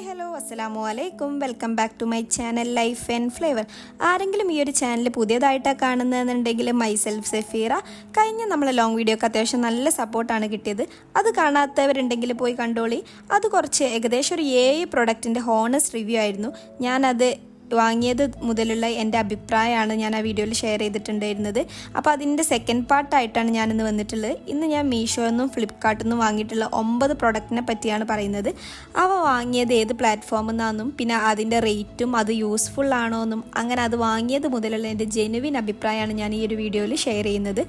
Hi hello അസ്സലാമു അലൈക്കും welcome back to my channel life and flavour. ആരെങ്കിലും ഈ ഒരു ചാനൽ പുതിയതായിട്ടാണ് കാണുന്നതെന്നുണ്ടെങ്കിൽ മൈസെൽഫ് സഫീറ. കഴിഞ്ഞ നമ്മളെ ലോങ് വീഡിയോക്ക് അത്യാവശ്യം നല്ല സപ്പോർട്ടാണ് കിട്ടിയത്. അത് കാണാത്തവരുണ്ടെങ്കിൽ പോയി കണ്ടോളി. അത് കുറച്ച് ഏകദേശം ഒരു 7 പ്രൊഡക്റ്റിൻ്റെ ഹോണസ്റ്റ് റിവ്യൂ ആയിരുന്നു. ഞാനത് വാങ്ങിയത് മുതലുള്ള എൻ്റെ അഭിപ്രായമാണ് ഞാൻ ആ വീഡിയോയിൽ ഷെയർ ചെയ്തിട്ടുണ്ടായിരുന്നത്. അപ്പോൾ അതിൻ്റെ സെക്കൻഡ് പാർട്ടായിട്ടാണ് ഞാനിന്ന് വന്നിട്ടുള്ളത്. ഇന്ന് ഞാൻ മീഷോയെന്നും ഫ്ലിപ്കാർട്ടിൽ നിന്നും വാങ്ങിയിട്ടുള്ള 9 പ്രൊഡക്റ്റിനെ പറ്റിയാണ് പറയുന്നത്. അവ വാങ്ങിയത് ഏത് പ്ലാറ്റ്ഫോമിൽ നിന്നാണെന്നും പിന്നെ അതിൻ്റെ റേറ്റും അത് യൂസ്ഫുൾ ആണോ എന്നും അങ്ങനെ അത് വാങ്ങിയത് മുതലുള്ള എൻ്റെ ജെനുവിൻ അഭിപ്രായമാണ് ഞാൻ ഈ ഒരു വീഡിയോയിൽ ഷെയർ ചെയ്യുന്നത്.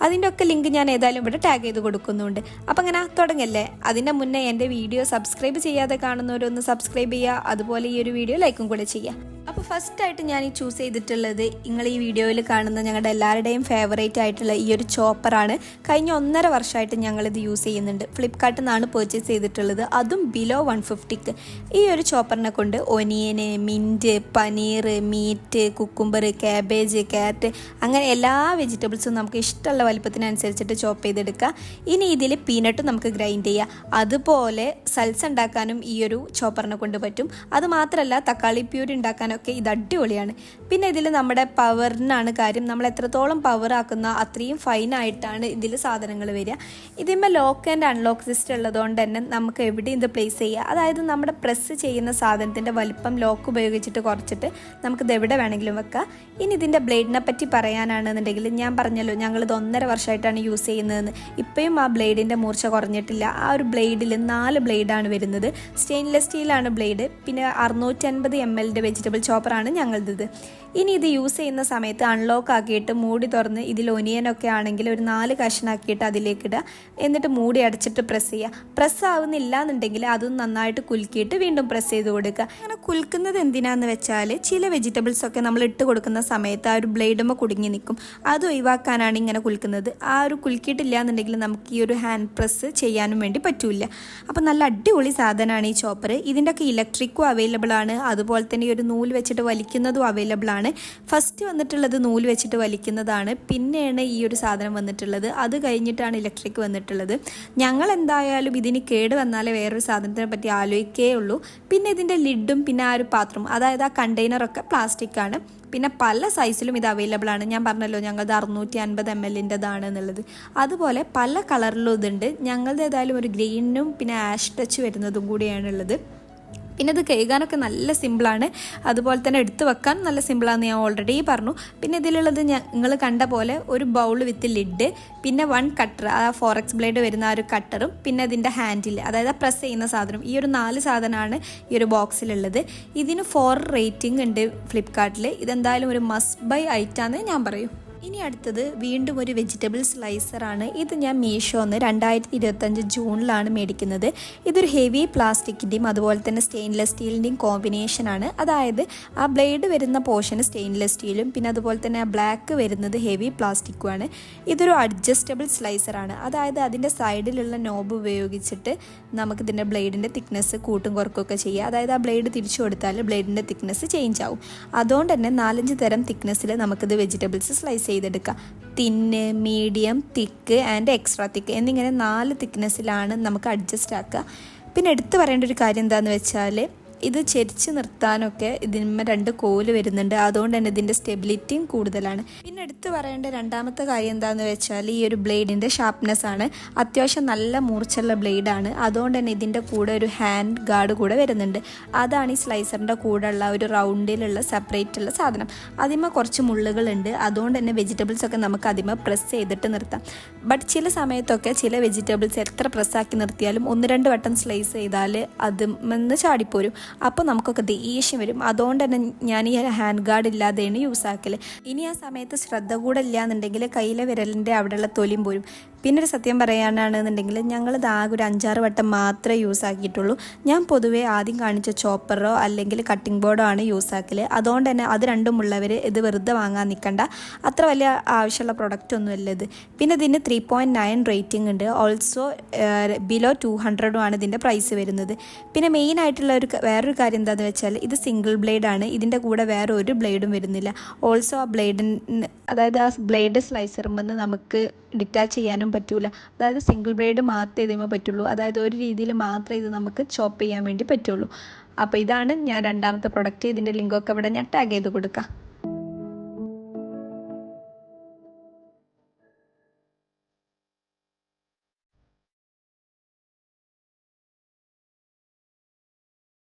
അതിൻ്റെ ഒക്കെ ലിങ്ക് ഞാൻ ഏതായാലും ഇവിടെ ടാഗ് ചെയ്ത് കൊടുക്കുന്നുണ്ട്. അപ്പോൾ അങ്ങനെ തുടങ്ങല്ലേ. അതിൻ്റെ മുന്നേ എൻ്റെ വീഡിയോ സബ്സ്ക്രൈബ് ചെയ്യാതെ കാണുന്നവരൊന്ന് സബ്സ്ക്രൈബ് ചെയ്യുക, അതുപോലെ ഈ ഒരു വീഡിയോ ലൈക്കും കൂടെ ചെയ്യുക. അപ്പോൾ ഫസ്റ്റായിട്ട് ഞാൻ ഈ ചൂസ് ചെയ്തിട്ടുള്ളത് നിങ്ങൾ ഈ വീഡിയോയിൽ കാണുന്ന ഞങ്ങളുടെ എല്ലാവരുടെയും ഫേവറേറ്റ് ആയിട്ടുള്ള ഈ ഒരു ചോപ്പറാണ്. കഴിഞ്ഞ 1.5 വർഷമായിട്ട് ഞങ്ങളിത് യൂസ് ചെയ്യുന്നുണ്ട്. ഫ്ലിപ്കാർട്ടിൽ നിന്നാണ് പർച്ചേസ് ചെയ്തിട്ടുള്ളത്, അതും ബിലോ 150ക്ക്. ഈ ഒരു ചോപ്പറിനെ കൊണ്ട് onion, mint, paneer, meat, cucumber, cabbage, carrot അങ്ങനെ എല്ലാ വെജിറ്റബിൾസും നമുക്ക് ഇഷ്ടമുള്ള വലിപ്പത്തിനനുസരിച്ചിട്ട് ചോപ്പ് ചെയ്തെടുക്കുക. ഇനി ഇതിൽ പീനട്ടും നമുക്ക് ഗ്രൈൻഡ് ചെയ്യാം. അതുപോലെ സൽസ ഉണ്ടാക്കാനും ഈ ഒരു ചോപ്പറിനെ കൊണ്ട് പറ്റും. അതുമാത്രമല്ല തക്കാളി പ്യൂരി ഉണ്ടാക്കാനൊക്കെ ഇത് അടിപൊളിയാണ്. പിന്നെ ഇതിൽ നമ്മുടെ പവറിനാണ് കാര്യം. നമ്മൾ എത്രത്തോളം പവർ ആക്കുന്ന അത്രയും ഫൈനായിട്ടാണ് ഇതിൽ സാധനങ്ങൾ വരിക. ഇതിന്മേൽ ലോക്ക് ആൻഡ് അൺലോക്ക് സിസ്റ്റം ഉള്ളതുകൊണ്ട് തന്നെ നമുക്ക് എവിടെയും ഇത് പ്ലേസ് ചെയ്യുക. അതായത് നമ്മുടെ പ്രസ് ചെയ്യുന്ന സാധനത്തിൻ്റെ വലിപ്പം ലോക്ക് ഉപയോഗിച്ചിട്ട് കുറച്ചിട്ട് നമുക്കിത് എവിടെ വേണമെങ്കിലും വെക്കാം. ഇനി ഇതിൻ്റെ ബ്ലേഡിനെ പറ്റി പറയാനാണെന്നുണ്ടെങ്കിൽ ഞാൻ പറഞ്ഞല്ലോ ഞങ്ങളിത് 1.5 വർഷമായിട്ടാണ് യൂസ് ചെയ്യുന്നതെന്ന്. ഇപ്പോഴും ആ ബ്ലേഡിൻ്റെ മൂർച്ച കുറഞ്ഞിട്ടില്ല. ആ ഒരു ബ്ലേഡിൽ 4 ബ്ലേഡാണ് വരുന്നത്. സ്റ്റെയിൻലെസ് സ്റ്റീലാണ് ബ്ലേഡ്. പിന്നെ 650 ml വെജിറ്റബിൾ ചോപ്പറാണ് ഞങ്ങളത്. ഇനി ഇത് യൂസ് ചെയ്യുന്ന സമയത്ത് അൺലോക്ക് ആക്കിയിട്ട് മൂടി തുറന്ന് ഇതിൽ ഒനിയനൊക്കെ ആണെങ്കിൽ ഒരു 4 കഷ്ണാക്കിയിട്ട് അതിലേക്ക് ഇടുക. എന്നിട്ട് മൂടി അടച്ചിട്ട് പ്രസ് ചെയ്യുക. പ്രസ് ആവുന്നില്ല എന്നുണ്ടെങ്കിൽ അതും നന്നായിട്ട് കുലുക്കിയിട്ട് വീണ്ടും പ്രസ് ചെയ്ത് കൊടുക്കുക. അങ്ങനെ കുലുക്കുന്നത് എന്തിനാന്ന് വെച്ചാൽ ചില വെജിറ്റബിൾസ് ഒക്കെ നമ്മൾ ഇട്ട് കൊടുക്കുന്ന സമയത്ത് ആ ഒരു ബ്ലേഡുമ്പോൾ കുടുങ്ങി നിൽക്കും. അത് ഒഴിവാക്കാനാണ് ഇങ്ങനെ കുലുക്കുന്നത്. ആ ഒരു കുലുക്കിയിട്ടില്ല എന്നുണ്ടെങ്കിൽ നമുക്ക് ഈ ഒരു ഹാൻഡ് പ്രസ് ചെയ്യാനും വേണ്ടി പറ്റൂല. അപ്പോൾ നല്ല അടിപൊളി സാധനമാണ് ഈ ചോപ്പർ. ഇതിൻ്റെ ഒക്കെ ഇലക്ട്രിക്കും അവൈലബിൾ ആണ്. അതുപോലെ തന്നെ ഈ ഒരു നൂല് വെച്ചിട്ട് വലിക്കുന്നതും അവൈലബിൾ ആണ്. ഫസ്റ്റ് വന്നിട്ടുള്ളത് നൂല് വെച്ചിട്ട് വലിക്കുന്നതാണ്, പിന്നെയാണ് ഈ ഒരു സാധനം വന്നിട്ടുള്ളത്. അത് കഴിഞ്ഞിട്ടാണ് ഇലക്ട്രിക് വന്നിട്ടുള്ളത്. ഞങ്ങൾ എന്തായാലും ഇതിന് കേട് വന്നാലേ വേറൊരു സാധനത്തിനെ പറ്റി ആലോചിക്കേ ഉള്ളൂ. പിന്നെ ഇതിൻ്റെ ലിഡും പിന്നെ ആ ഒരു പാത്രം, അതായത് ആ കണ്ടെയ്നറൊക്കെ പ്ലാസ്റ്റിക് ആണ്. പിന്നെ പല സൈസിലും ഇത് അവൈലബിൾ ആണ്. ഞാൻ പറഞ്ഞല്ലോ ഞങ്ങളത് 650 ml എന്നുള്ളത്. അതുപോലെ പല കളറിലും ഇതുണ്ട്. ഞങ്ങളുടെ ഏതായാലും ഒരു ഗ്രീനും പിന്നെ ആഷ് ടച്ച് വരുന്നതും കൂടിയാണുള്ളത്. പിന്നെ ഇത് കഴുകാനൊക്കെ നല്ല സിമ്പിളാണ്. അതുപോലെ തന്നെ എടുത്ത് വെക്കാൻ നല്ല സിമ്പിളാണെന്ന് ഞാൻ ഓൾറെഡി പറഞ്ഞു. പിന്നെ ഇതിലുള്ളത് നിങ്ങൾ കണ്ട പോലെ ഒരു ബൗൾ വിത്ത് ലിഡ്, പിന്നെ 1 കട്ടർ, ആ ഫോറക്സ് ബ്ലേഡ് വരുന്ന ആ ഒരു കട്ടറും, പിന്നെ അതിൻ്റെ ഹാൻഡിൽ, അതായത് പ്രസ് ചെയ്യുന്ന സാധനം. ഈ ഒരു 4 സാധനമാണ് ഈ ഒരു ബോക്സിലുള്ളത്. ഇതിന് 4 റേറ്റിംഗ് ഉണ്ട് ഫ്ലിപ്കാർട്ടിൽ. ഇതെന്തായാലും ഒരു മസ്റ്റ് ബൈ ഐറ്റാന്ന് ഞാൻ പറയും. ഇനി അടുത്തത് വീണ്ടും ഒരു വെജിറ്റബിൾ സ്ലൈസറാണ്. ഇത് ഞാൻ മീഷോന്ന് 2025 ജൂണിലാണ് മേടിക്കുന്നത്. ഇതൊരു ഹെവി പ്ലാസ്റ്റിക്കിൻ്റെയും അതുപോലെ തന്നെ സ്റ്റെയിൻലെസ് സ്റ്റീലിൻ്റെയും കോമ്പിനേഷനാണ്. അതായത് ആ ബ്ലേഡ് വരുന്ന പോർഷൻ സ്റ്റെയിൻലെസ് സ്റ്റീലും പിന്നെ അതുപോലെ തന്നെ ആ ബ്ലാക്ക് വരുന്നത് ഹെവി പ്ലാസ്റ്റിക്കുമാണ്. ഇതൊരു അഡ്ജസ്റ്റബിൾ സ്ലൈസറാണ്. അതായത് അതിൻ്റെ സൈഡിലുള്ള നോബ് ഉപയോഗിച്ചിട്ട് നമുക്കിതിൻ്റെ ബ്ലേഡിൻ്റെ തിക്നെസ് കൂട്ടും കുറക്കുകയൊക്കെ ചെയ്യുക. അതായത് ആ ബ്ലേഡ് തിരിച്ചു കൊടുത്താൽ ബ്ലേഡിൻ്റെ തിക്നെസ് ചേഞ്ച് ആവും. അതുകൊണ്ട് തന്നെ 4-5 തരം തിക്നെസ്സിൽ നമുക്കിത് വെജിറ്റബിൾസ് സ്ലൈസ് ചെയ്തെടുക്കാം. തിന്ന്, മീഡിയം, തിക്ക് ആൻഡ് എക്സ്ട്രാ തിക്ക് എന്നിങ്ങനെ 4 തിക്നെസ്സിലാണ് നമുക്ക് അഡ്ജസ്റ്റ് ആക്കുക. പിന്നെ എടുത്തു പറയേണ്ട ഒരു കാര്യം എന്താണെന്ന് വെച്ചാൽ ഇത് ചെരിച്ച് നിർത്താനൊക്കെ ഇതിന്മേൽ 2 കോല് വരുന്നുണ്ട്. അതുകൊണ്ട് തന്നെ ഇതിൻ്റെ സ്റ്റെബിലിറ്റിയും കൂടുതലാണ്. പിന്നെ എടുത്തു പറയേണ്ട രണ്ടാമത്തെ കാര്യം എന്താണെന്ന് വെച്ചാൽ ഈ ഒരു ബ്ലേഡിൻ്റെ ഷാർപ്നെസ് ആണ്. അത്യാവശ്യം നല്ല മൂർച്ചുള്ള ബ്ലേഡാണ്. അതുകൊണ്ട് തന്നെ ഇതിൻ്റെ കൂടെ ഒരു ഹാൻഡ് ഗാർഡ് കൂടെ വരുന്നുണ്ട്. അതാണ് ഈ സ്ലൈസറിൻ്റെ കൂടെ ഉള്ള ഒരു റൗണ്ടിലുള്ള സെപ്പറേറ്റ് ഉള്ള സാധനം. അതിന്മേൽ കുറച്ച് മുള്ളുകളുണ്ട്. അതുകൊണ്ട് തന്നെ വെജിറ്റബിൾസ് ഒക്കെ നമുക്ക് അതിന്മേൽ പ്രസ് ചെയ്തിട്ട് നിർത്താം. ബട്ട് ചില സമയത്തൊക്കെ ചില വെജിറ്റബിൾസ് എത്ര പ്രസ്സാക്കി നിർത്തിയാലും 1-2 വട്ടം സ്ലൈസ് ചെയ്താൽ അതിന്മേൽ ചാടിപ്പോരും. അപ്പോൾ നമുക്കൊക്കെ ദേഷ്യം വരും. അതുകൊണ്ട് തന്നെ ഞാൻ ഈ ഹാൻഡ് ഗാർഡ് ഇല്ലാതെയാണ് യൂസ് ആക്കല്. ഇനി ആ സമയത്ത് ശ്രദ്ധ കൂടെ ഇല്ല എന്നുണ്ടെങ്കിൽ കയ്യിലെ വിരലിൻ്റെ അവിടെയുള്ള തൊലിയും പോരും. പിന്നെ ഒരു സത്യം പറയാനാണെന്നുണ്ടെങ്കിൽ ഞങ്ങളിത് ആകെ ഒരു 5-6 വട്ടം മാത്രമേ യൂസ് ആക്കിയിട്ടുള്ളൂ. ഞാൻ പൊതുവേ ആദ്യം കാണിച്ച ചോപ്പറോ അല്ലെങ്കിൽ കട്ടിംഗ് ബോർഡോ ആണ് യൂസ് ആക്കല്. അതുകൊണ്ട് തന്നെ അത് രണ്ടും ഉള്ളവർ ഇത് വെറുതെ വാങ്ങാൻ നിൽക്കണ്ട. അത്ര വലിയ ആവശ്യമുള്ള പ്രൊഡക്റ്റ് ഒന്നുമല്ല ഇത്. പിന്നെ ഇതിന് 3.9 റേറ്റിംഗ് ഉണ്ട്. ഓൾസോ ബിലോ 200 ആണ് ഇതിൻ്റെ പ്രൈസ് വരുന്നത്. പിന്നെ മെയിൻ ആയിട്ടുള്ള വേറൊരു കാര്യം എന്താണെന്ന് വെച്ചാൽ ഇത് സിംഗിൾ ബ്ലേഡാണ്. ഇതിൻ്റെ കൂടെ വേറെ ഒരു ബ്ലേഡും വരുന്നില്ല. ഓൾസോ ആ ബ്ലേഡിന്, അതായത് ആ ബ്ലേഡ് സ്ലൈസറുമെന്ന് നമുക്ക് ഡിറ്റാച്ച് ചെയ്യാനും പറ്റില്ല. അതായത് സിംഗിൾ ബ്ലേഡ് മാത്രമേ ഇതിന് പറ്റുള്ളൂ. അതായത് ഒരു രീതിയിൽ മാത്രമേ ഇത് നമുക്ക് ചോപ്പ് ചെയ്യാൻ വേണ്ടി പറ്റുള്ളൂ. അപ്പോൾ ഇതാണ് ഞാൻ രണ്ടാമത്തെ പ്രൊഡക്റ്റ്. ഇതിൻ്റെ ലിങ്കൊക്കെ ഇവിടെ ഞാൻ ടാഗ് ചെയ്ത് കൊടുക്കാം.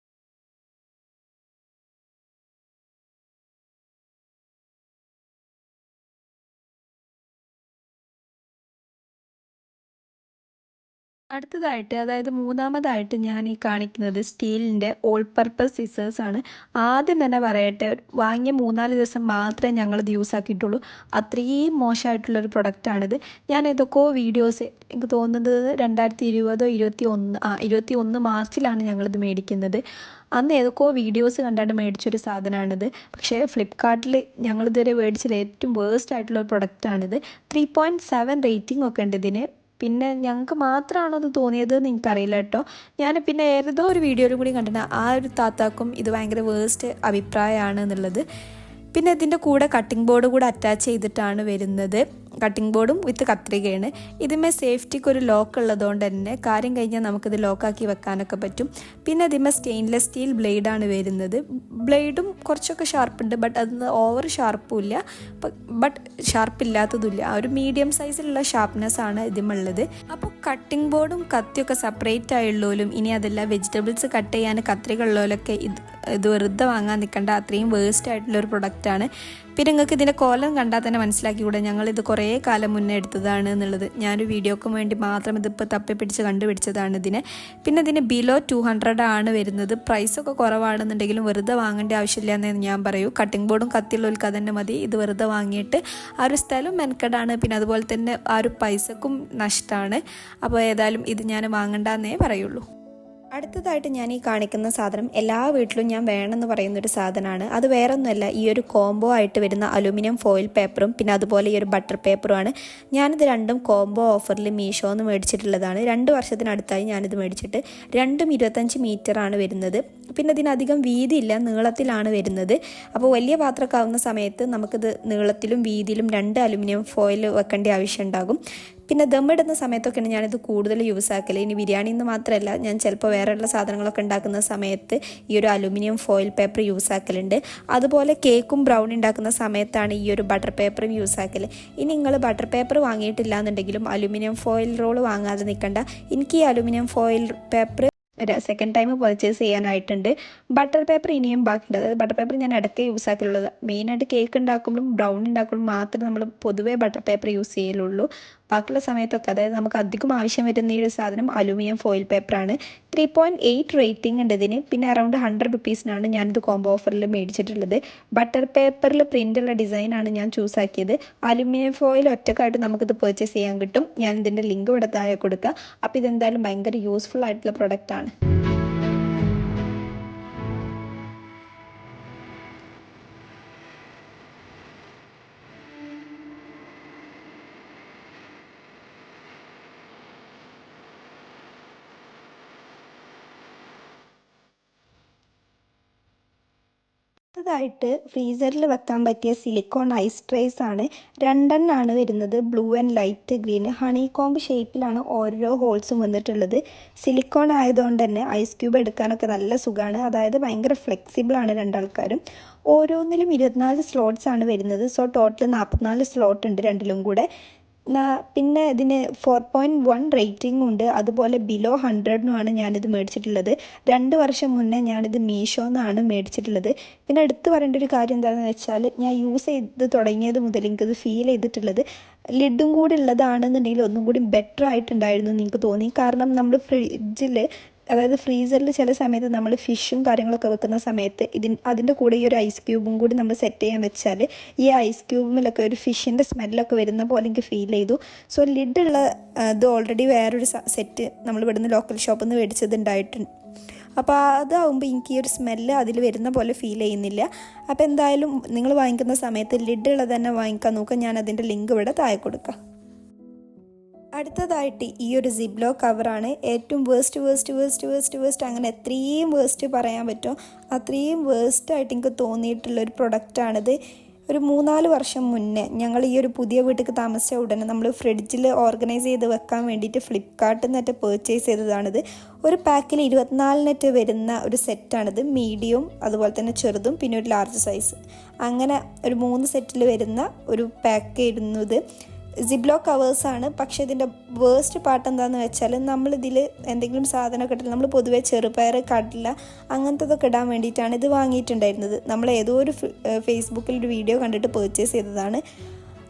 അടുത്തതായിട്ട്, അതായത് മൂന്നാമതായിട്ട് ഞാൻ ഈ കാണിക്കുന്നത് സ്റ്റീലിൻ്റെ ഓൾ പർപ്പസ് സിസേഴ്സ് ആണ്. ആദ്യം തന്നെ പറയട്ടെ, വാങ്ങിയ 3-4 ദിവസം മാത്രമേ ഞങ്ങളിത് യൂസ് ആക്കിയിട്ടുള്ളൂ. അത്രയും മോശമായിട്ടുള്ളൊരു പ്രൊഡക്റ്റാണിത്. ഞാൻ ഏതൊക്കെയോ വീഡിയോസ്, എനിക്ക് തോന്നുന്നത് 2020-21 മാർച്ചിലാണ് ഞങ്ങളിത് മേടിക്കുന്നത്. അന്ന് ഏതൊക്കെയോ വീഡിയോസ് കണ്ടാണ്ട് മേടിച്ചൊരു സാധനമാണിത്. പക്ഷേ ഫ്ലിപ്കാർട്ടിൽ ഞങ്ങളിതുവരെ മേടിച്ചത് ഏറ്റവും വേസ്റ്റ് ആയിട്ടുള്ള ഒരു പ്രൊഡക്റ്റാണിത്. 3.7 റേറ്റിംഗ് ഒക്കെ ഉണ്ട് ഇതിന്. പിന്നെ ഞങ്ങൾക്ക് മാത്രമാണോ അത് തോന്നിയത് എന്ന് എനിക്കറിയില്ല കേട്ടോ. ഞാൻ പിന്നെ ഏതോ ഒരു വീഡിയോയിലും കൂടി കണ്ടിട്ടുണ്ട്, ആ ഒരു താത്താക്കും ഇത് ഭയങ്കര വേസ്റ്റ് അഭിപ്രായമാണ് എന്നുള്ളത്. പിന്നെ ഇതിൻ്റെ കൂടെ കട്ടിംഗ് ബോർഡ് കൂടെ അറ്റാച്ച് ചെയ്തിട്ടാണ് വരുന്നത്. കട്ടിംഗ് ബോർഡും വിത്ത് കത്രികയാണ്. ഇതിന്മേൽ സേഫ്റ്റിക്ക് ഒരു ലോക്ക് ഉള്ളതുകൊണ്ട് തന്നെ കാര്യം കഴിഞ്ഞാൽ നമുക്കിത് ലോക്കാക്കി വെക്കാനൊക്കെ പറ്റും. പിന്നെ ഇതിന്മേൽ സ്റ്റെയിൻലെസ് സ്റ്റീൽ ബ്ലേഡാണ് വരുന്നത്. ബ്ലേഡും കുറച്ചൊക്കെ ഷാർപ്പുണ്ട്, ബട്ട് അത് ഓവർ ഷാർപ്പും ഇല്ല, ബട്ട് ഷാർപ്പില്ലാത്തതുമില്ല. ആ ഒരു മീഡിയം സൈസിലുള്ള ഷാർപ്നെസ് ആണ് ഇതിമുള്ളത്. അപ്പോൾ കട്ടിംഗ് ബോർഡും കത്തിയൊക്കെ സെപ്പറേറ്റ് ആയുള്ളവരും, ഇനി അതല്ല വെജിറ്റബിൾസ് കട്ട് ചെയ്യാൻ കത്രിക ഉള്ളവരൊക്കെ ഇത് വെറുതെ വാങ്ങാൻ നിൽക്കേണ്ട, അത്രയും വേസ്റ്റ് ആയിട്ടുള്ളൊരു പ്രൊഡക്റ്റാണ്. പിന്നെ നിങ്ങൾക്ക് ഇതിൻ്റെ കോലം കണ്ടാൽ തന്നെ മനസ്സിലാക്കിക്കൂടെ ഞങ്ങളിത് കുറേ കാലം മുന്നേ എടുത്തതാണ് എന്നുള്ളത്. ഞാനൊരു വീഡിയോക്ക് വേണ്ടി മാത്രം ഇതിപ്പോൾ തപ്പിപ്പിടിച്ച് കണ്ടുപിടിച്ചതാണ് ഇതിനെ. പിന്നെ ഇതിന് ബിലോ 200 ആണ് വരുന്നത്. പ്രൈസൊക്കെ കുറവാണെന്നുണ്ടെങ്കിലും വെറുതെ വാങ്ങേണ്ട ആവശ്യമില്ല എന്ന് ഞാൻ പറയൂ. കട്ടിംഗ് ബോർഡും കത്തിയുള്ളവർക്ക് അതന്നെ മതി. ഇത് വെറുതെ വാങ്ങിയിട്ട് ആ ഒരു സ്ഥലം മെനക്കെടാണ്, പിന്നെ അതുപോലെ തന്നെ ആ ഒരു പൈസക്കും നഷ്ടമാണ്. അപ്പോൾ ഏതായാലും ഇത് ഞാൻ വാങ്ങണ്ടെന്നേ പറയുള്ളൂ. അടുത്തതായിട്ട് ഞാൻ ഈ കാണിക്കുന്ന സാധനം എല്ലാ വീട്ടിലും ഞാൻ വേണമെന്ന് പറയുന്നൊരു സാധനമാണ്. അത് വേറെ ഒന്നുമല്ല, ഈ ഒരു കോംബോ ആയിട്ട് വരുന്ന അലുമിനിയം ഫോയിൽ പേപ്പറും പിന്നെ അതുപോലെ ഈ ഒരു ബട്ടർ പേപ്പറുമാണ്. ഞാനിത് രണ്ടും കോംബോ ഓഫറിൽ മീഷോന്ന് മേടിച്ചിട്ടുള്ളതാണ്. 2 വർഷത്തിനടുത്തായി ഞാനിത് മേടിച്ചിട്ട്. രണ്ടും 25 മീറ്ററാണ് വരുന്നത്. പിന്നെ ഇതിനധികം വീതിയില്ല, നീളത്തിലാണ് വരുന്നത്. അപ്പോൾ വലിയ പാത്രമൊക്കെ ആവുന്ന സമയത്ത് നമുക്കിത് നീളത്തിലും വീതിയിലും 2 അലുമിനിയം ഫോയിൽ വെക്കേണ്ട ആവശ്യം ഉണ്ടാകും. പിന്നെ ദമ്മിടുന്ന സമയത്തൊക്കെയാണ് ഞാനിത് കൂടുതൽ യൂസ് ആക്കൽ. ഇനി ബിരിയാണി എന്ന് മാത്രമല്ല, ഞാൻ ചിലപ്പോൾ വേറെയുള്ള സാധനങ്ങളൊക്കെ ഉണ്ടാക്കുന്ന സമയത്ത് ഈ ഒരു അലുമിനിയം ഫോയിൽ പേപ്പർ യൂസ് ആക്കലുണ്ട്. അതുപോലെ കേക്കും ബ്രൗണി ഉണ്ടാക്കുന്ന സമയത്താണ് ഈ ഒരു ബട്ടർ പേപ്പറും യൂസ് ആക്കൽ. ഇനി നിങ്ങൾ ബട്ടർ പേപ്പർ വാങ്ങിയിട്ടില്ല എന്നുണ്ടെങ്കിലും അലുമിനിയം ഫോയിൽ റോൾ വാങ്ങാതെ നിൽക്കണ്ട. എനിക്ക് ഈ aluminium foil paper second time purchase ചെയ്യാനായിട്ടുണ്ട്. ബട്ടർ പേപ്പർ ഇനിയും ബാക്കിയുണ്ട്. അതായത് ബട്ടർ പേപ്പർ ഞാൻ ഇടയ്ക്ക് യൂസ് ആക്കലുള്ളത്. മെയിനായിട്ട് കേക്ക് ഉണ്ടാക്കുമ്പോഴും ബ്രൗണി ഉണ്ടാക്കുമ്പോഴും മാത്രമേ നമ്മൾ പൊതുവേ ബട്ടർ പേപ്പർ യൂസ് ചെയ്യലുള്ളൂ. ബാക്കിയുള്ള സമയത്തൊക്കെ, അതായത് നമുക്ക് അധികം ആവശ്യം വരുന്ന ഈ ഒരു സാധനം അലുമിനിയം ഫോയിൽ പേപ്പറാണ്. 3.8 റേറ്റിംഗ് ഉണ്ട് ഇതിന്. പിന്നെ അറൗണ്ട് 100 റുപ്പീസിനാണ് ഞാനിത് കോംബോ ഓഫറിൽ മേടിച്ചിട്ടുള്ളത്. ബട്ടർ പേപ്പറിൽ പ്രിൻ്റുള്ള ഡിസൈനാണ് ഞാൻ ചൂസ് ആക്കിയത്. അലുമിനിയം ഫോയിൽ ഒറ്റക്കായിട്ട് നമുക്കിത് പർച്ചേസ് ചെയ്യാൻ കിട്ടും. ഞാൻ ഇതിൻ്റെ ലിങ്ക് ഇവിടെ താഴെ കൊടുക്കുക. അപ്പോൾ ഇതെന്തായാലും ഭയങ്കര യൂസ്ഫുൾ ആയിട്ടുള്ള പ്രൊഡക്റ്റാണ്. അടുത്തതായിട്ട് ഫ്രീസറിൽ വെക്കാൻ പറ്റിയ സിലിക്കോൺ ഐസ് ട്രേസ് ആണ്. 2 എണ്ണമാണ് വരുന്നത്. Blue and light green honey comb ഷേപ്പിലാണ് ഓരോ ഹോൾസും വന്നിട്ടുള്ളത്. സിലിക്കോൺ ആയതുകൊണ്ട് തന്നെ ഐസ് ക്യൂബ് എടുക്കാനൊക്കെ നല്ല സുഖമാണ്. അതായത് ഭയങ്കര ഫ്ലെക്സിബിളാണ് രണ്ടാൾക്കാരും. ഓരോന്നിലും 24 സ്ലോട്ട്സ് ആണ് വരുന്നത്. സോ ടോട്ടൽ 44 സ്ലോട്ട് ഉണ്ട് രണ്ടിലും കൂടെ. പിന്നെ ഇതിന് 4.1 റേറ്റിംഗും ഉണ്ട്. അതുപോലെ ബിലോ 100-നുമാണ് ഞാനിത് മേടിച്ചിട്ടുള്ളത്. 2 വർഷം മുന്നേ ഞാനിത് മീഷോന്നാണ് മേടിച്ചിട്ടുള്ളത്. പിന്നെ എടുത്തു പറയേണ്ട ഒരു കാര്യം എന്താണെന്ന് വെച്ചാൽ, ഞാൻ യൂസ് ചെയ്ത് തുടങ്ങിയത് മുതൽ എനിക്കത് ഫീൽ ചെയ്തിട്ടുള്ളത് ലിഡും കൂടി ഉള്ളതാണെന്നുണ്ടെങ്കിൽ ഒന്നും കൂടി ബെറ്റർ ആയിട്ടുണ്ടായിരുന്നു എന്ന് എനിക്ക് തോന്നി. കാരണം നമ്മൾ ഫ്രിഡ്ജിൽ, അതായത് ഫ്രീസറിൽ ചില സമയത്ത് നമ്മൾ ഫിഷും കാര്യങ്ങളൊക്കെ വെക്കുന്ന സമയത്ത് അതിൻ്റെ കൂടെ ഈ ഒരു ഐസ് ക്യൂബും കൂടി നമ്മൾ സെറ്റ് ചെയ്യാൻ വെച്ചാൽ ഈ ഐസ് ക്യൂബിലൊക്കെ ഒരു ഫിഷിൻ്റെ സ്മെല്ലൊക്കെ വരുന്ന പോലെ എനിക്ക് ഫീൽ ചെയ്തു. സോ ലിഡുള്ള ഇത് ഓൾറെഡി വേറൊരു സെറ്റ് നമ്മൾ ഇവിടുന്ന് ലോക്കൽ ഷോപ്പിൽ നിന്ന് മേടിച്ചത് ഉണ്ടായിട്ടുണ്ട്. അപ്പോൾ അതാവുമ്പോൾ എനിക്ക് ഈ ഒരു സ്മെല്ല് അതിൽ വരുന്ന പോലെ ഫീൽ ചെയ്യുന്നില്ല. അപ്പോൾ എന്തായാലും നിങ്ങൾ വാങ്ങിക്കുന്ന സമയത്ത് ലിഡുള്ളത് തന്നെ വാങ്ങിക്കാൻ നോക്കുക. ഞാൻ അതിൻ്റെ ലിങ്ക് ഇവിടെ താഴെ കൊടുക്കാം. അടുത്തതായിട്ട് ഈ ഒരു സിബ്ലോ കവറാണ്. ഏറ്റവും വേസ്റ്റ് അങ്ങനെ എത്രയും വേസ്റ്റ് പറയാൻ പറ്റുമോ അത്രയും വേസ്റ്റായിട്ട് എനിക്ക് തോന്നിയിട്ടുള്ളൊരു പ്രൊഡക്റ്റാണിത്. ഒരു 3-4 വർഷം മുന്നേ ഞങ്ങൾ ഈ ഒരു പുതിയ വീട്ടിലേക്ക് താമസിച്ച ഉടനെ നമ്മൾ ഫ്രിഡ്ജിൽ ഓർഗനൈസ് ചെയ്ത് വെക്കാൻ വേണ്ടിയിട്ട് ഫ്ലിപ്കാർട്ടിൽ നിന്നിട്ട് പർച്ചേസ് ചെയ്തതാണിത്. ഒരു പാക്കിൽ 24 വരുന്ന ഒരു സെറ്റാണിത്. മീഡിയം, അതുപോലെ തന്നെ ചെറുതും, പിന്നെ ഒരു ലാർജ് സൈസ്, അങ്ങനെ ഒരു 3 സെറ്റിൽ വരുന്ന ഒരു പാക്ക് ആയിരുന്നു ഇത്. സിബ്ലോ കവേഴ്സാണ്. പക്ഷേ ഇതിൻ്റെ വേസ്റ്റ് പാർട്ട് എന്താണെന്ന് വെച്ചാൽ നമ്മളിതിൽ എന്തെങ്കിലും സാധനമൊക്കെ ഇട്ടില്ല. നമ്മൾ പൊതുവേ ചെറുപയർ, കടല അങ്ങനത്തതൊക്കെ ഇടാൻ വേണ്ടിയിട്ടാണ് ഇത് വാങ്ങിയിട്ടുണ്ടായിരുന്നത്. നമ്മൾ ഏതോ ഒരു ഫേസ്ബുക്കിൽ ഒരു വീഡിയോ കണ്ടിട്ട് പർച്ചേസ് ചെയ്തതാണ്.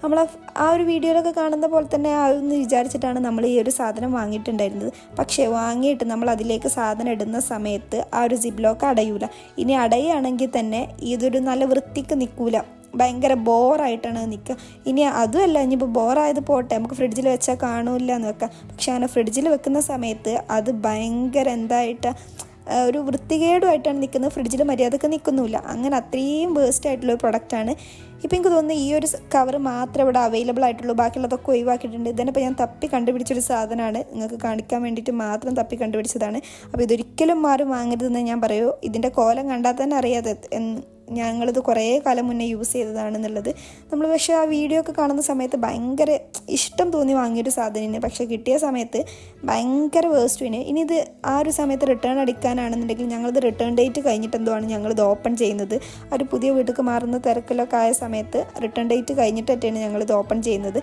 നമ്മൾ ആ ഒരു വീഡിയോയിലൊക്കെ കാണുന്ന പോലെ തന്നെ ആവുമെന്ന് വിചാരിച്ചിട്ടാണ് നമ്മൾ ഈ ഒരു സാധനം വാങ്ങിയിട്ടുണ്ടായിരുന്നത്. പക്ഷേ വാങ്ങിയിട്ട് നമ്മൾ അതിലേക്ക് സാധനം ഇടുന്ന സമയത്ത് ആ ഒരു സിബ്ലോക്ക് അടയൂല. ഇനി അടയുകയാണെങ്കിൽ തന്നെ ഇതൊരു നല്ല വൃത്തിക്ക് നിൽക്കൂല, ഭയങ്കര ബോറായിട്ടാണ് നിൽക്കുക. ഇനി അതുമല്ല, ഇനിയിപ്പോൾ ബോറായത് പോട്ടെ, നമുക്ക് ഫ്രിഡ്ജിൽ വെച്ചാൽ കാണൂല്ല എന്ന് വെക്കാം. പക്ഷെ അങ്ങനെ ഫ്രിഡ്ജിൽ വെക്കുന്ന സമയത്ത് അത് ഭയങ്കര എന്തായിട്ട് ഒരു വൃത്തികേടുമായിട്ടാണ് നിൽക്കുന്നത്. ഫ്രിഡ്ജിൽ മര്യാദക്ക് നിൽക്കുന്നുമില്ല. അങ്ങനെ അത്രയും വേസ്റ്റ് ആയിട്ടുള്ളൊരു പ്രൊഡക്റ്റാണ്. ഇപ്പോൾ എനിക്ക് തോന്നുന്നു ഈ ഒരു കവർ മാത്രമേ ഇവിടെ അവൈലബിൾ ആയിട്ടുള്ളൂ, ബാക്കിയുള്ളതൊക്കെ ഒഴിവാക്കിയിട്ടുണ്ട്. ഇതിനിപ്പോൾ ഞാൻ തപ്പി കണ്ടുപിടിച്ചൊരു സാധനമാണ്, നിങ്ങൾക്ക് കാണിക്കാൻ വേണ്ടിയിട്ട് മാത്രം തപ്പി കണ്ടുപിടിച്ചതാണ്. അപ്പോൾ ഇതൊരിക്കലും ആരും വാങ്ങരുതെന്ന് ഞാൻ പറയൂ. ഇതിൻ്റെ കോലം കണ്ടാൽ തന്നെ അറിയാതെ ഞങ്ങളിത് കുറേ കാലം മുന്നേ യൂസ് ചെയ്തതാണെന്നുള്ളത്. നമ്മൾ പക്ഷേ ആ വീഡിയോ ഒക്കെ കാണുന്ന സമയത്ത് ഭയങ്കര ഇഷ്ടം തോന്നി വാങ്ങിയൊരു സാധനത്തിന്. പക്ഷേ കിട്ടിയ സമയത്ത് ഭയങ്കര വേസ്റ്റുവിന്. ഇനി ഇത് ആ ഒരു സമയത്ത് റിട്ടേൺ അടിക്കാനാണെന്നുണ്ടെങ്കിൽ ഞങ്ങളിത് റിട്ടേൺ ഡേറ്റ് കഴിഞ്ഞിട്ടെന്തോആണ് ഞങ്ങളിത് ഓപ്പൺ ചെയ്യുന്നത്. ഒരു പുതിയ വീട്ടിലേക്ക് മാറുന്ന തിരക്കിലൊക്കെ ആയ സമയത്ത് റിട്ടേൺ ഡേറ്റ് കഴിഞ്ഞിട്ടൊക്കെയാണ് ഞങ്ങളിത് ഓപ്പൺ ചെയ്യുന്നത്.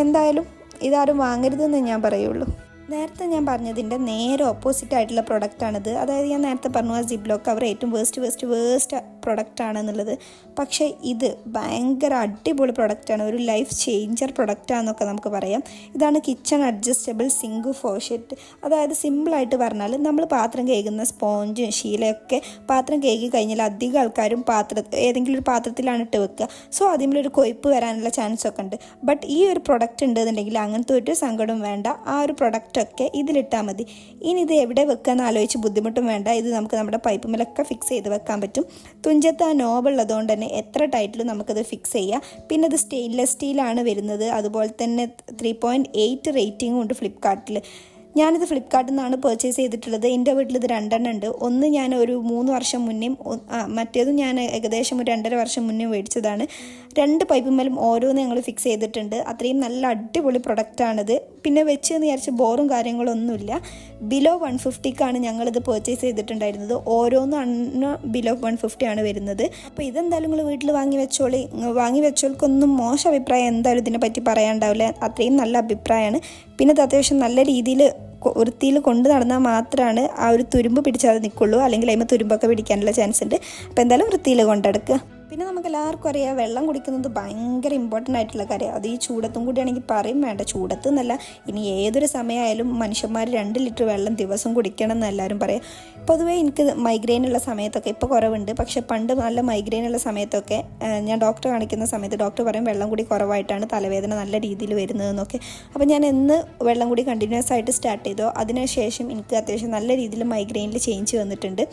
എന്തായാലും ഇതാരും വാങ്ങരുതെന്ന് ഞാൻ പറയുള്ളൂ. നേരത്തെ ഞാൻ പറഞ്ഞതിൻ്റെ നേരെ ഓപ്പോസിറ്റ് ആയിട്ടുള്ള പ്രൊഡക്റ്റാണിത്. അതായത് ഞാൻ നേരത്തെ പറഞ്ഞു ആ സിബ്ലോ കവർ ഏറ്റവും വേസ്റ്റ് പ്രൊഡക്റ്റ് ആണെന്നുള്ളത്. പക്ഷേ ഇത് ഭയങ്കര അടിപൊളി പ്രൊഡക്റ്റാണ്, ഒരു ലൈഫ് ചേഞ്ചർ പ്രൊഡക്റ്റാണെന്നൊക്കെ നമുക്ക് പറയാം. ഇതാണ് കിച്ചൺ അഡ്ജസ്റ്റബിൾ സിങ്ക് ഫോഷെറ്റ്. അതായത് സിമ്പിളായിട്ട് പറഞ്ഞാൽ നമ്മൾ പാത്രം കഴുകുന്ന സ്പോഞ്ചും ശീലയൊക്കെ പാത്രം കഴുകി കഴിഞ്ഞാൽ അധികം ആൾക്കാരും ഏതെങ്കിലും ഒരു പാത്രത്തിലാണ് ഇട്ട് വെക്കുക. സോ അതിലൊരു കൊഴുപ്പ് വരാനുള്ള ചാൻസ് ഒക്കെ ഉണ്ട്. ബട്ട് ഈ ഒരു പ്രൊഡക്റ്റ് ഉണ്ടെന്നുണ്ടെങ്കിൽ അങ്ങനത്തെ ഒരു സങ്കടം വേണ്ട. ആ ഒരു പ്രൊഡക്റ്റൊക്കെ ഇതിലിട്ടാൽ മതി. ഇനി ഇത് എവിടെ വെക്കാമെന്ന് ആലോചിച്ച് ബുദ്ധിമുട്ടും വേണ്ട. ഇത് നമുക്ക് നമ്മുടെ പൈപ്പ് മേലൊക്കെ ഫിക്സ് ചെയ്ത് വെക്കാൻ പറ്റും. തുഞ്ചത്ത് ആ നോബുള്ളതുകൊണ്ട് തന്നെ എത്ര ടൈറ്റിലും നമുക്കത് ഫിക്സ് ചെയ്യാം. പിന്നെ ഇത് സ്റ്റെയിൻലെസ് സ്റ്റീലാണ് വരുന്നത്. അതുപോലെ തന്നെ 3.8 റേറ്റിംഗും ഉണ്ട് ഫ്ലിപ്കാർട്ടിൽ. ഞാനിത് ഫ്ലിപ്കാർട്ടിൽ നിന്നാണ് പർച്ചേസ് ചെയ്തിട്ടുള്ളത്. എൻ്റെ വീട്ടിൽ ഇത് 2 ഉണ്ട്. ഒന്ന് ഞാൻ ഒരു 3 വർഷം മുന്നേ, മറ്റേതും ഞാൻ ഏകദേശം ഒരു 2.5 വർഷം മുന്നേ മേടിച്ചതാണ്. 2 പൈപ്പുമ്മലും ഓരോന്ന് ഞങ്ങൾ ഫിക്സ് ചെയ്തിട്ടുണ്ട്. അത്രയും നല്ല അടിപൊളി പ്രൊഡക്റ്റാണിത്. പിന്നെ വെച്ച് എന്ന് വിചാരിച്ച് ബോറും കാര്യങ്ങളൊന്നുമില്ല. ബിലോ 150ക്കാണ് ഞങ്ങളിത് പർച്ചേസ് ചെയ്തിട്ടുണ്ടായിരുന്നത്. ഓരോന്നും ബിലോ 150 ആണ് വരുന്നത്. അപ്പോൾ ഇതെന്തായാലും നിങ്ങൾ വീട്ടിൽ വാങ്ങി വെച്ചോൾക്കൊന്നും മോശം അഭിപ്രായം എന്തായാലും ഇതിനെപ്പറ്റി പറയാനുണ്ടാവില്ല. അത്രയും നല്ല അഭിപ്രായമാണ്. പിന്നെ ഇത് അത്യാവശ്യം നല്ല രീതിയിൽ വൃത്തിയിൽ കൊണ്ട് നടന്നാൽ മാത്രമാണ് ആ ഒരു തുരുമ്പ് പിടിച്ചാൽ നിൽക്കുള്ളൂ. അല്ലെങ്കിൽ അതിന് തുരുമ്പൊക്കെ പിടിക്കാനുള്ള ചാൻസ് ഉണ്ട്. അപ്പോൾ എന്തായാലും വൃത്തിയിൽ കൊണ്ടെടുക്കുക. പിന്നെ നമുക്ക് എല്ലാവർക്കും അറിയാം, വെള്ളം കുടിക്കുന്നത് ഭയങ്കര ഇമ്പോർട്ടൻ്റ് ആയിട്ടുള്ള കാര്യമാണ്. അത് ഈ ചൂടത്തും കൂടിയാണെങ്കിൽ പറയും വേണ്ട. ചൂടത്ത് എന്നല്ല, ഇനി ഏതൊരു സമയമായാലും മനുഷ്യന്മാർ 2 ലിറ്റർ വെള്ളം ദിവസം കുടിക്കണം എന്ന് എല്ലാവരും പറയാം. പൊതുവേ എനിക്ക് മൈഗ്രെയിൻ ഉള്ള സമയത്തൊക്കെ ഇപ്പോൾ കുറവുണ്ട്. പക്ഷേ പണ്ട് നല്ല മൈഗ്രെയിൻ ഉള്ള സമയത്തൊക്കെ ഞാൻ ഡോക്ടറെ കാണിക്കുന്ന സമയത്ത് ഡോക്ടർ പറയും വെള്ളം കൂടി കുറവായിട്ടാണ് തലവേദന നല്ല രീതിയിൽ വരുന്നതെന്നൊക്കെ. അപ്പോൾ ഞാൻ എന്ന് വെള്ളം കൂടി കണ്ടിന്യൂസ് ആയിട്ട് സ്റ്റാർട്ട് ചെയ്തോ അതിനുശേഷം എനിക്ക് അത്യാവശ്യം നല്ല രീതിയിൽ മൈഗ്രെയിനിൽ ചേഞ്ച് വന്നിട്ടുണ്ട്.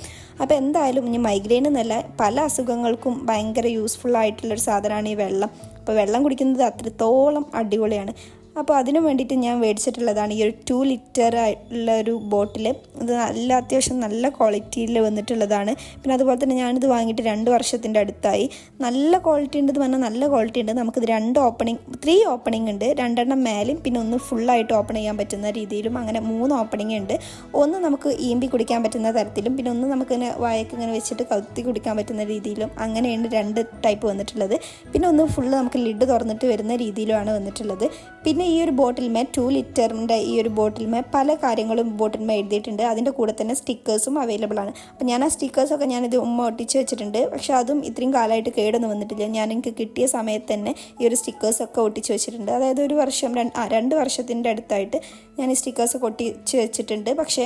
അപ്പോൾ എന്തായാലും ഇനി മൈഗ്രെയിൻ എന്നല്ല, പല അസുഖങ്ങൾക്കും ഭയങ്കര യൂസ്ഫുൾ ആയിട്ടുള്ളൊരു സാധനമാണ് ഈ വെള്ളം. അപ്പോൾ വെള്ളം കുടിക്കുന്നത് അത്രത്തോളം അടിപൊളിയാണ്. അപ്പോൾ അതിനു വേണ്ടിയിട്ട് ഞാൻ മേടിച്ചിട്ടുള്ളതാണ് ഈ ഒരു 2 ലിറ്റർ ഉള്ള ഒരു ബോട്ടിൽ. ഇത് അത്യാവശ്യം നല്ല ക്വാളിറ്റിയിൽ വന്നിട്ടുള്ളതാണ്. പിന്നെ അതുപോലെ തന്നെ ഞാനിത് വാങ്ങിയിട്ട് 2 വർഷത്തിൻ്റെ അടുത്തായി. നല്ല ക്വാളിറ്റി ഉണ്ടെന്ന് പറഞ്ഞാൽ നല്ല ക്വാളിറ്റി ഉണ്ട്. നമുക്കിത് 3 ഓപ്പണിംഗ് ഉണ്ട്. 2 മേലും പിന്നെ ഒന്ന് ഫുള്ളായിട്ട് ഓപ്പൺ ചെയ്യാൻ പറ്റുന്ന രീതിയിലും, അങ്ങനെ 3 ഓപ്പണിംഗ് ഉണ്ട്. ഒന്ന് നമുക്ക് ഈമ്പി കുടിക്കാൻ പറ്റുന്ന തരത്തിലും, പിന്നെ ഒന്ന് നമുക്കിങ്ങനെ വായക്ക് ഇങ്ങനെ വെച്ചിട്ട് കത്തി കുടിക്കാൻ പറ്റുന്ന രീതിയിലും, അങ്ങനെയാണ് 2 ടൈപ്പ് വന്നിട്ടുള്ളത്. പിന്നെ ഒന്ന് ഫുള്ള് നമുക്ക് ലിഡ് തുറന്നിട്ട് വരുന്ന രീതിയിലുമാണ് വന്നിട്ടുള്ളത്. പിന്നെ ഈ ഒരു ബോട്ടിൽമേ 2 ലിറ്ററിൻ്റെ ഈ ഒരു ബോട്ടിൽമേ പല കാര്യങ്ങളും ബോട്ടിൽമേ എഴുതിയിട്ടുണ്ട്. അതിൻ്റെ കൂടെ തന്നെ സ്റ്റിക്കേഴ്സും അവൈലബിൾ ആണ്. അപ്പോൾ ഞാൻ ആ സ്റ്റിക്കേഴ്സൊക്കെ ഞാനിത് ഒട്ടിച്ച് വെച്ചിട്ടുണ്ട്. പക്ഷേ അതും ഇത്രയും കാലമായിട്ട് കേടൊന്നും വന്നിട്ടില്ല. എനിക്ക് കിട്ടിയ സമയത്ത് തന്നെ ഈ ഒരു സ്റ്റിക്കേഴ്സൊക്കെ ഒട്ടിച്ച് വെച്ചിട്ടുണ്ട്. അതായത് 2 വർഷത്തിൻ്റെ അടുത്തായിട്ട് ഞാൻ ഈ സ്റ്റിക്കേഴ്സൊക്കെ ഒട്ടിച്ച് വെച്ചിട്ടുണ്ട്. പക്ഷേ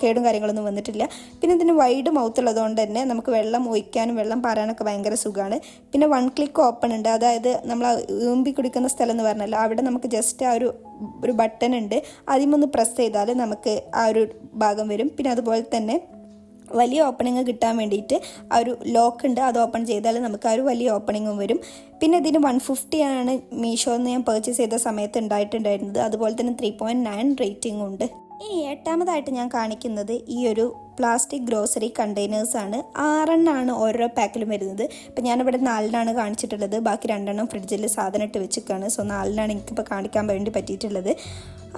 കേടും കാര്യങ്ങളൊന്നും വന്നിട്ടില്ല. പിന്നെ ഇതിന് വൈഡ് മൗത്ത് ഉള്ളതുകൊണ്ട് തന്നെ നമുക്ക് വെള്ളം ഒഴിക്കാനും വെള്ളം പാരാനൊക്കെ ഭയങ്കര സുഖമാണ്. പിന്നെ 1 ക്ലിക്ക് ഓപ്പൺ ഉണ്ട്. അതായത് നമ്മൾ ഊമ്പി കുടിക്കുന്ന സ്ഥലം എന്ന് പറഞ്ഞല്ലോ, അവിടെ നമുക്ക് ജസ്റ്റ് ആ ഒരു ബട്ടൺ ഉണ്ട്. അതിമൊന്ന് പ്രസ് ചെയ്താൽ നമുക്ക് ആ ഒരു ഭാഗം വരും. പിന്നെ അതുപോലെ തന്നെ വലിയ ഓപ്പണിങ് കിട്ടാൻ വേണ്ടിയിട്ട് ആ ഒരു ലോക്ക് ഉണ്ട്. അത് ഓപ്പൺ ചെയ്താൽ നമുക്ക് ആ ഒരു വലിയ ഓപ്പണിങ്ങും വരും. പിന്നെ ഇതിന് 150 ആണ് മീഷോന്ന് ഞാൻ പർച്ചേസ് ചെയ്ത സമയത്ത് ഉണ്ടായിട്ടുണ്ടായിരുന്നത്. അതുപോലെ തന്നെ 3.9 റേറ്റിംഗും ഉണ്ട്. ഇനി 8ാമതായിട്ട് ഞാൻ കാണിക്കുന്നത് ഈ ഒരു പ്ലാസ്റ്റിക് ഗ്രോസറി കണ്ടെയ്നേഴ്സാണ്. 6 ഓരോ പാക്കിലും വരുന്നത്. ഇപ്പം ഞാനിവിടെ 4 കാണിച്ചിട്ടുള്ളത്, ബാക്കി 2 ഫ്രിഡ്ജിൽ സാധനം ഇട്ട് വെച്ചിരിക്കുകയാണ്. സോ 4 എനിക്കിപ്പോൾ കാണിക്കാൻ വേണ്ടി പറ്റിയിട്ടുള്ളത്.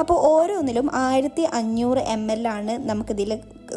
അപ്പോൾ ഓരോന്നിലും 1500 ml നമുക്കിതിൽ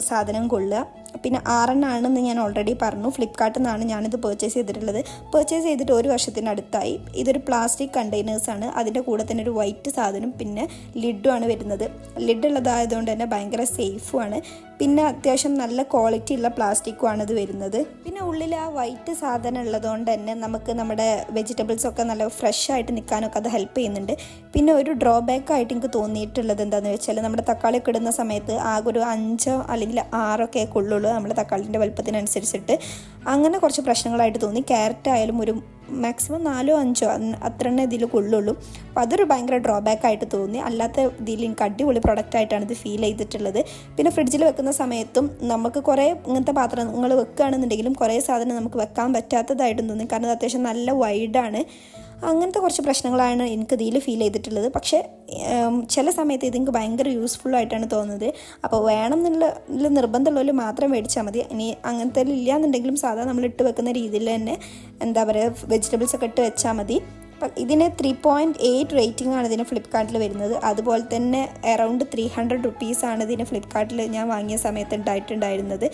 സാധനം കൊള്ളുക. പിന്നെ 6 ഞാൻ ഓൾറെഡി പറഞ്ഞു. ഫ്ലിപ്കാർട്ടിൽ നിന്നാണ് ഞാനിത് പർച്ചേസ് ചെയ്തിട്ടുള്ളത്. പർച്ചേസ് ചെയ്തിട്ട് 1 വർഷത്തിനടുത്തായി. ഇതൊരു പ്ലാസ്റ്റിക് കണ്ടെയ്നേഴ്സാണ്. അതിൻ്റെ കൂടെ തന്നെ ഒരു വൈറ്റ് സാധനം പിന്നെ ലിഡുമാണ് വരുന്നത്. ലിഡുള്ളതായതുകൊണ്ട് തന്നെ ഭയങ്കര സേഫുമാണ്. പിന്നെ അത്യാവശ്യം നല്ല ക്വാളിറ്റി ഉള്ള പ്ലാസ്റ്റിക്കുമാണ് ഇത് വരുന്നത്. പിന്നെ ഉള്ളിൽ ആ വൈറ്റ് സാധനം ഉള്ളതുകൊണ്ട് തന്നെ നമുക്ക് നമ്മുടെ വെജിറ്റബിൾസൊക്കെ നല്ല ഫ്രഷ് ആയിട്ട് നിൽക്കാനൊക്കെ അത് ഹെൽപ്പ് ചെയ്യുന്നുണ്ട്. പിന്നെ ഒരു ഡ്രോബാക്ക് ആയിട്ട് എനിക്ക് തോന്നിയിട്ടുള്ളത് എന്താണെന്ന് വെച്ചാൽ, നമ്മുടെ തക്കാളിയൊക്കെ ഇടുന്ന സമയത്ത് ആകെ ഒരു 5 അല്ലെങ്കിൽ 6 കൊള്ളുള്ളൂ നമ്മുടെ തക്കാളിൻ്റെ വലുപ്പത്തിനനുസരിച്ചിട്ട്. അങ്ങനെ കുറച്ച് പ്രശ്നങ്ങളായിട്ട് തോന്നി. ക്യാരറ്റ് ആയാലും ഒരു മാക്സിമം 4-5 അത്ര ഇതിൽ കൊള്ളുള്ളൂ. അപ്പോൾ അതൊരു ഭയങ്കര ഡ്രോബാക്ക് ആയിട്ട് തോന്നി. അല്ലാത്ത ഇതിൽ എനിക്ക് അടിപൊളി പ്രൊഡക്റ്റായിട്ടാണ് ഇത് ഫീൽ ചെയ്തിട്ടുള്ളത്. പിന്നെ ഫ്രിഡ്ജിൽ വെക്കുന്ന സമയത്തും നമുക്ക് കുറേ ഇങ്ങനത്തെ പാത്രങ്ങൾ വെക്കുകയാണെന്നുണ്ടെങ്കിലും കുറേ സാധനം നമുക്ക് വെക്കാൻ പറ്റാത്തതായിട്ടും തോന്നി. കാരണം അത് അത്യാവശ്യം നല്ല വൈഡാണ്. അങ്ങനത്തെ കുറച്ച് പ്രശ്നങ്ങളാണ് എനിക്ക് ഇതിൽ ഫീൽ ചെയ്തിട്ടുള്ളത്. പക്ഷേ ചില സമയത്ത് ഇതെനിക്ക് ഭയങ്കര യൂസ്ഫുൾ ആയിട്ടാണ് തോന്നുന്നത്. അപ്പോൾ വേണം എന്നുള്ള നിർബന്ധമുള്ളവർ മാത്രം മേടിച്ചാൽ മതി. ഇനി അങ്ങനത്തെ ഇല്ലയെന്നുണ്ടെങ്കിലും സാധാരണ നമ്മൾ ഇട്ട് വെക്കുന്ന രീതിയിൽ തന്നെ എന്താ പറയുക വെജിറ്റബിൾസൊക്കെ ഇട്ട് വെച്ചാൽ മതി. ഇതിന് 3.8 റേറ്റിംഗ് ആണ് ഇതിന് ഫ്ലിപ്കാർട്ടിൽ വരുന്നത്. അതുപോലെ തന്നെ അറൗണ്ട് 300 റുപ്പീസാണ് ഇതിന് ഫ്ലിപ്കാർട്ടിൽ ഞാൻ വാങ്ങിയ സമയത്ത് ഉണ്ടായിട്ടുണ്ടായിരുന്നത്.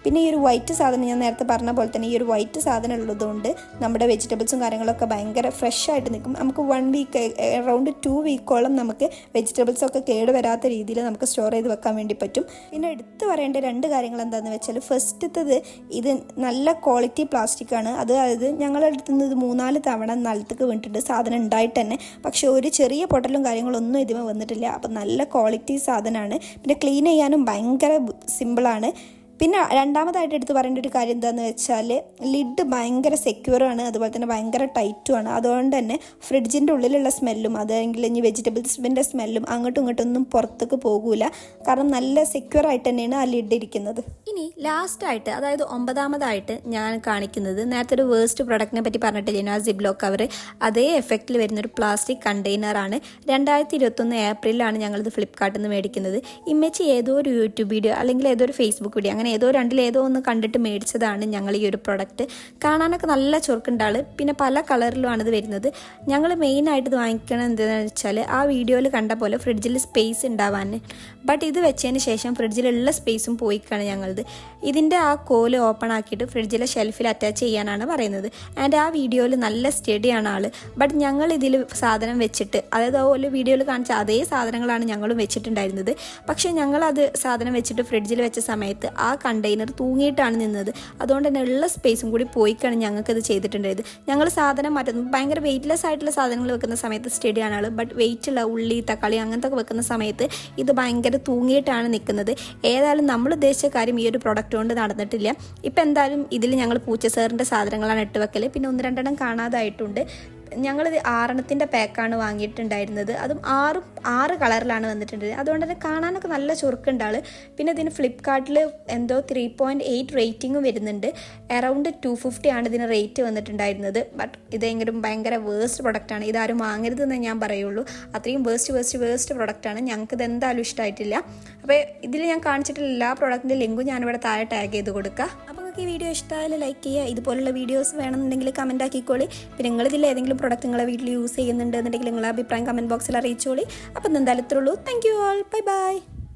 പിന്നെ ഈ ഒരു വൈറ്റ് സാധനം ഞാൻ നേരത്തെ പറഞ്ഞ പോലെ തന്നെ ഈ ഒരു വൈറ്റ് സാധനം ഉള്ളതുകൊണ്ട് നമ്മുടെ വെജിറ്റബിൾസും കാര്യങ്ങളൊക്കെ ഭയങ്കര ഫ്രഷ് ആയിട്ട് നിൽക്കും. നമുക്ക് 1 വീക്ക് അറൗണ്ട് 2 വീക്കോളം നമുക്ക് വെജിറ്റബിൾസൊക്കെ കേടുവരാത്ത രീതിയിൽ നമുക്ക് സ്റ്റോർ ചെയ്ത് വെക്കാൻ വേണ്ടി പറ്റും. പിന്നെ എടുത്ത് പറയേണ്ട 2 കാര്യങ്ങൾ എന്താണെന്ന് വെച്ചാൽ, ഫസ്റ്റത്തത് ഇത് നല്ല ക്വാളിറ്റി പ്ലാസ്റ്റിക്കാണ്. അതായത് ഞങ്ങളെടുത്തുനിന്ന് ഇത് 3-4 തവണ നിലത്തേക്ക് വീണിട്ടുണ്ട് സാധനം ഉണ്ടായിട്ട് തന്നെ. പക്ഷേ ഒരു ചെറിയ പൊട്ടലും കാര്യങ്ങളൊന്നും ഇതിമേ വന്നിട്ടില്ല. അപ്പം നല്ല ക്വാളിറ്റി സാധനമാണ്. പിന്നെ ക്ലീൻ ചെയ്യാനും ഭയങ്കര സിമ്പിളാണ്. പിന്നെ രണ്ടാമതായിട്ട് എടുത്ത് പറയേണ്ട ഒരു കാര്യം എന്താണെന്ന് വെച്ചാൽ, ലിഡ് ഭയങ്കര സെക്യൂറാണ്. അതുപോലെ തന്നെ ഭയങ്കര ടൈറ്റുമാണ്. അതുകൊണ്ട് തന്നെ ഫ്രിഡ്ജിൻ്റെ ഉള്ളിലുള്ള സ്മെല്ലും അതെങ്കിൽ ഇനി വെജിറ്റബിൾസിൻ്റെ സ്മെല്ലും അങ്ങോട്ടും ഇങ്ങോട്ടൊന്നും പുറത്തേക്ക് പോകില്ല. കാരണം നല്ല സെക്യൂറായിട്ട് തന്നെയാണ് ആ ലിഡ് ഇരിക്കുന്നത്. ഇനി ലാസ്റ്റായിട്ട്, അതായത് 9ാമതായിട്ട് ഞാൻ കാണിക്കുന്നത്, നേരത്തെ ഒരു വേസ്റ്റ് പ്രൊഡക്റ്റിനെ പറ്റി പറഞ്ഞിട്ടില്ല, ആ സിബ്ലോ കവർ. അതേ എഫക്റ്റിൽ വരുന്നൊരു പ്ലാസ്റ്റിക് കണ്ടെയ്നറാണ്. 2021 ഏപ്രിലാണ് ഞങ്ങളിത് ഫ്ലിപ്കാർട്ടിൽ നിന്ന് മേടിക്കുന്നത്. ഇമ്മച്ചി ഏതോ ഒരു യൂട്യൂബ് വീഡിയോ അല്ലെങ്കിൽ ഏതോ ഒരു ഫേസ്ബുക്ക് വീഡിയോ ഏതോ 2 ഒന്ന് കണ്ടിട്ട് മേടിച്ചതാണ് ഞങ്ങൾ ഈ ഒരു പ്രൊഡക്റ്റ്. കാണാനൊക്കെ നല്ല ചുരുക്കുണ്ടാള്. പിന്നെ പല കളറിലുമാണ് ഇത് വരുന്നത്. ഞങ്ങൾ മെയിനായിട്ട് ഇത് വാങ്ങിക്കണം എന്താണെന്ന് വെച്ചാൽ, ആ വീഡിയോയിൽ കണ്ട പോലെ ഫ്രിഡ്ജിൽ സ്പേസ് ഉണ്ടാവാൻ. ബട്ട് ഇത് വെച്ചതിന് ശേഷം ഫ്രിഡ്ജിലുള്ള സ്പേസും പോയിക്കാണ് ഞങ്ങളത്. ഇതിൻ്റെ ആ കോല് ഓപ്പൺ ആക്കിയിട്ട് ഫ്രിഡ്ജിലെ ഷെൽഫിൽ അറ്റാച്ച് ചെയ്യാനാണ് പറയുന്നത്. ആൻഡ് ആ വീഡിയോയിൽ നല്ല സ്റ്റഡിയാണ് ആൾ. ബട്ട് ഞങ്ങൾ ഇതിൽ സാധനം വെച്ചിട്ട്, അതായത് അതുപോലെ വീഡിയോയിൽ കാണിച്ച അതേ സാധനങ്ങളാണ് ഞങ്ങളും വെച്ചിട്ടുണ്ടായിരുന്നത്. പക്ഷേ ഞങ്ങളത് സാധനം വെച്ചിട്ട് ഫ്രിഡ്ജിൽ വെച്ച സമയത്ത് ആ കണ്ടെയ്നർ തൂങ്ങിയിട്ടാണ് നിന്നത്. അതുകൊണ്ട് തന്നെ ഉള്ള സ്പേസും കൂടി പോയിക്കാണ് ഞങ്ങൾക്കത് ചെയ്തിട്ടുണ്ടായത്. ഞങ്ങൾ സാധനം മാറ്റുന്നത് ഭയങ്കര വെയിറ്റ്ലെസ് ആയിട്ടുള്ള സാധനങ്ങൾ വെക്കുന്ന സമയത്ത് സ്റ്റഡിയാണ് ആൾ. ബട്ട് വെയിറ്റുള്ള ഉള്ളി, തക്കാളി അങ്ങനത്തെ ഒക്കെ വെക്കുന്ന സമയത്ത് ഇത് ഭയങ്കര തൂങ്ങിയിട്ടാണ് നിൽക്കുന്നത്. ഏതായാലും നമ്മൾ ഉദ്ദേശിച്ച കാര്യം ഈ ഒരു പ്രൊഡക്റ്റ് കൊണ്ട് നടന്നിട്ടില്ല. ഇപ്പം എന്തായാലും ഇതിൽ ഞങ്ങൾ പൂച്ചസേറിൻ്റെ സാധനങ്ങളാണ് ഇട്ട് വെക്കൽ. പിന്നെ 1-2 കാണാതായിട്ടുണ്ട്. ഞങ്ങളിത് 6 പാക്കാണ് വാങ്ങിയിട്ടുണ്ടായിരുന്നത്. അതും 6 കളറിലാണ് വന്നിട്ടുണ്ട്. അതുകൊണ്ട് തന്നെ കാണാനൊക്കെ നല്ല ചുരുക്കുണ്ടാള്. പിന്നെ ഇതിന് ഫ്ലിപ്കാർട്ടിൽ എന്തോ 3.8 റേറ്റിംഗും വരുന്നുണ്ട്. അറൗണ്ട് 250 ആണ് ഇതിന് റേറ്റ് വന്നിട്ടുണ്ടായിരുന്നത്. ബട്ട് ഇതെങ്കിലും ഭയങ്കര വേസ്റ്റ് പ്രൊഡക്റ്റാണ്. ഇതാരും വാങ്ങരുതെന്ന് ഞാൻ പറയുള്ളൂ. അത്രയും വേസ്റ്റ് പ്രൊഡക്റ്റാണ്. ഞങ്ങൾക്ക് ഇത് എന്തായാലും ഇഷ്ടമായിട്ടില്ല. അപ്പോൾ ഇതിൽ ഞാൻ കാണിച്ചിട്ടുള്ള എല്ലാ പ്രൊഡക്റ്റിൻ്റെ ലിങ്കും ഞാനിവിടെ താഴെ ടാഗ് ചെയ്ത് കൊടുക്കാം. അപ്പോൾ നിങ്ങൾക്ക് ഈ വീഡിയോ ഇഷ്ടമായാലും ലൈക്ക് ചെയ്യുക. ഇതുപോലുള്ള വീഡിയോസ് വേണമെന്നുണ്ടെങ്കിൽ കമൻറ്റ് ആക്കിക്കോളി. പിന്നെ നിങ്ങളിതിൽ ഏതെങ്കിലും പ്രൊഡക്റ്റ് നിങ്ങളെ വീട്ടിൽ യൂസ് ചെയ്യുന്നുണ്ടെന്നുണ്ടെങ്കിൽ നിങ്ങളെ അഭിപ്രായം കമൻറ്റ് ബോക്സിൽ അറിയിച്ചോളി. അപ്പം എന്തായാലും ഇത്രയുള്ളൂ. Thank you all. Bye by.